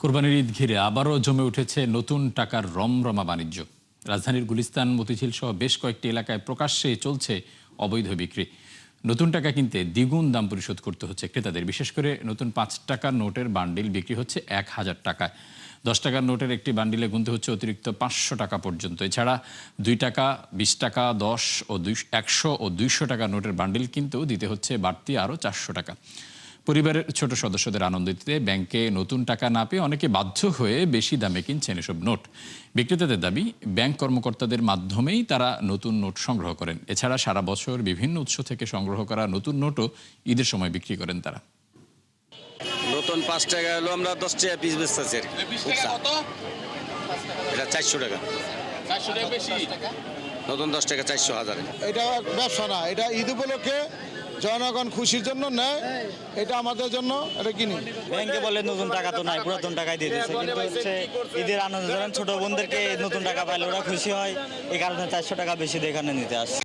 কোরবানির ঈদ ঘিরে আবারও জমে উঠেছে নতুন টাকার রমরমা বাণিজ্য। রাজধানীর গুলিস্তান, মতিঝিল সহ বেশ কয়েকটি এলাকায় প্রকাশ্যে চলছে অবৈধ বিক্রি। নতুন টাকা কিনতে দ্বিগুণ দাম পরিশোধ করতে হচ্ছে ক্রেতাদের। বিশেষ করে নতুন ৫ টাকার নোটের বান্ডিল বিক্রি হচ্ছে ১,০০০ টাকায়। ১০ টাকার নোটের একটি বান্ডিলে গুনতে হচ্ছে অতিরিক্ত ৫০০ টাকা পর্যন্ত। এছাড়া ২ টাকা, ২০ টাকা, ১০ ও ১০০ ও ২০০ টাকার নোটের বান্ডিল কিনতেও দিতে হচ্ছে বাড়তি আরও ৪০০ টাকা। পরিবারের ছোট সদস্যদের আনন্দ দিতে ব্যাংকে নতুন টাকা না পেয়ে অনেকে বাধ্য হয়ে বেশি দামে কিনছেন এসব নোট। বিক্রেতাদের দাবি, ব্যাংক কর্মকর্তাদের মাধ্যমেই তারা নতুন নোট সংগ্রহ করেন। এছাড়া সারা বছর বিভিন্ন উৎস থেকে সংগ্রহ করা নতুন নোটও ঈদের সময় বিক্রি করেন তারা। নতুন ৫ টাকা হলো আমরা ১০ টাকা পিস বেচতেছি। এটা ৪০০ টাকা। নতুন ১০ টাকা ৪০০ হাজারে। এটা ব্যবসা না, এটা ঈদ উপলক্ষে জনগণ খুশির জন্য নেয়, এটা আমাদের জন্য এটা কিনি। ব্যাংকে বলে নতুন টাকা তো নাই, পুরাতন টাকাই দিয়ে দিচ্ছে, কিন্তু হচ্ছে ঈদের আনন্দ, ধরেন ছোট বোনদেরকে নতুন টাকা পাইলে ওরা খুশি হয়, এই কারণে ৪০০ টাকা বেশি দিয়ে এখানে নিতে আসছে।